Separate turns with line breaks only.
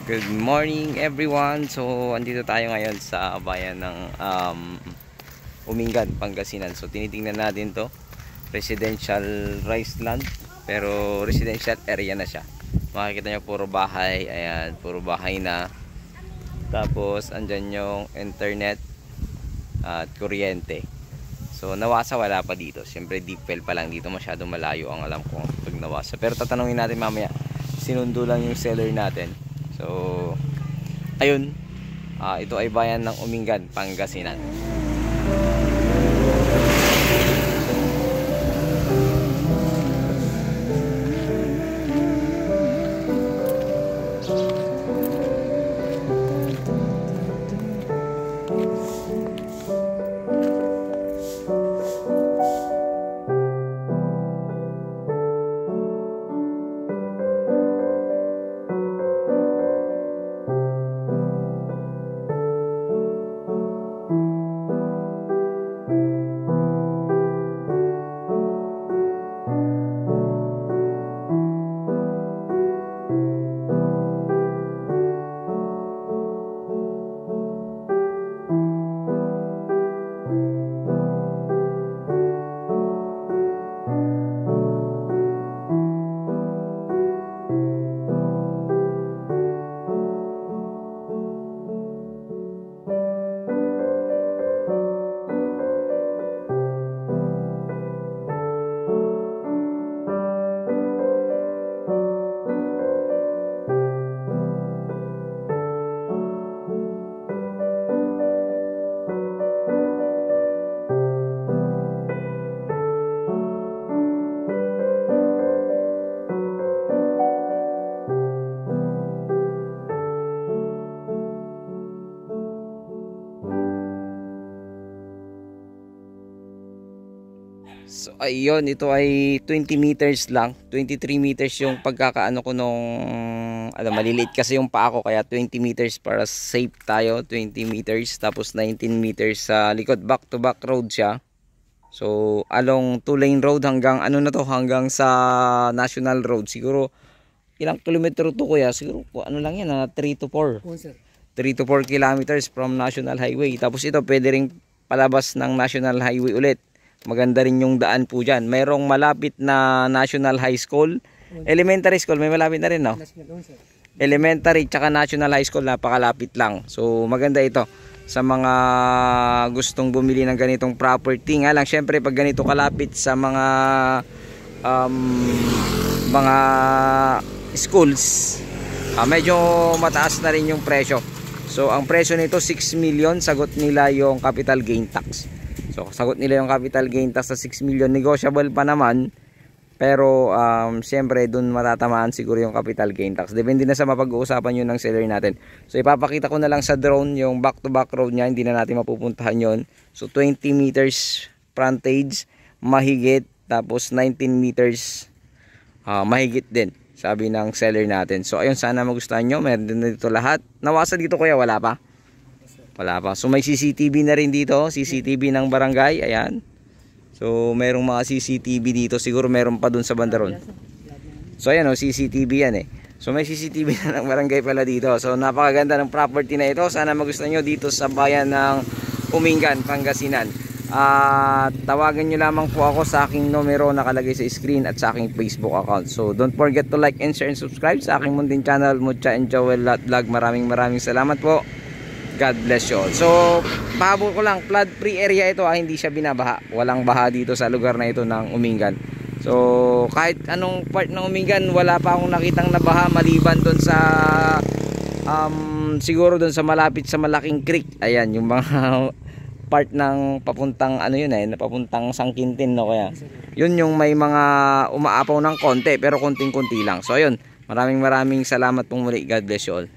Good morning everyone. So andito tayo ngayon sa bayan ng Umingan, Pangasinan. So tinitingnan natin to, residential rice land, pero residential area na siya. Makikita nyo puro bahay, ayan, puro bahay na. Tapos andyan yung internet at kuryente. So Nawasa wala pa dito. Siyempre deep well pa lang dito, masyadong malayo ang alam ko pag Nawasa. Pero tatanungin natin mamaya, sinundo lang yung seller natin. So ayun, ito ay bayan ng Umingan, Pangasinan. So ayun, ito ay 20 meters lang, 23 meters yung pagkakaano ko nung maliliit kasi yung paa ko, kaya 20 meters para safe tayo. 20 meters, tapos 19 meters sa likod, back to back road siya. So along 2-lane road hanggang hanggang sa national road. Siguro ilang kilometro to kuya? Siguro lang yan, 3 to 4. 3 to 4 kilometers from national highway. Tapos ito pwede ring palabas ng national highway ulit. Maganda rin yung daan po dyan. Mayroong malapit na National High School. Elementary School, may malapit na rin, no? Elementary tsaka National High School, napakalapit lang. So maganda ito sa mga gustong bumili ng ganitong property. Nga lang, syempre pag ganito kalapit sa mga schools, medyo mataas na rin yung presyo. So ang presyo nito 6 million, sagot nila yung capital gain tax. So sagot nila yung capital gain tax sa 6 million. Negotiable pa naman, pero siyempre dun matatamaan siguro yung capital gain tax. Depende na sa mapag-uusapan yun ng seller natin. So ipapakita ko na lang sa drone yung back to back road niya, hindi na natin mapupuntahan yon. So 20 meters frontage mahigit, tapos 19 meters mahigit din, sabi ng seller natin. So ayun, sana magustuhan nyo. Meron din dito lahat. Nawasa dito kuya, wala pa? Wala pa. So may CCTV na rin dito, CCTV ng barangay, ayan. So merong mga CCTV dito, siguro meron pa dun sa bandaron. So ayan, CCTV yan eh. So may CCTV na ng barangay pala dito. So napakaganda ng property na ito. Sana magustuhan nyo dito sa bayan ng Umingan, Pangasinan. Tawagan nyo lamang po ako sa aking numero nakalagay sa screen at sa aking Facebook account. So don't forget to like and share and subscribe sa aking munting channel, Mucha and Joel Vlog. Maraming salamat po. God bless you all. So pahabol ko lang, flood free area ito, hindi siya binabaha. Walang baha dito sa lugar na ito ng Umingan. So kahit anong part ng Umingan, wala pa akong nakitang nabaha maliban doon sa siguro doon sa malapit sa malaking creek. Ayan yung mga part ng papuntang papuntang Sangkintin, no kaya. Yun yung may mga umaapaw ng konti, pero konting-konti lang. So ayun, maraming salamat pong muli. God bless you all.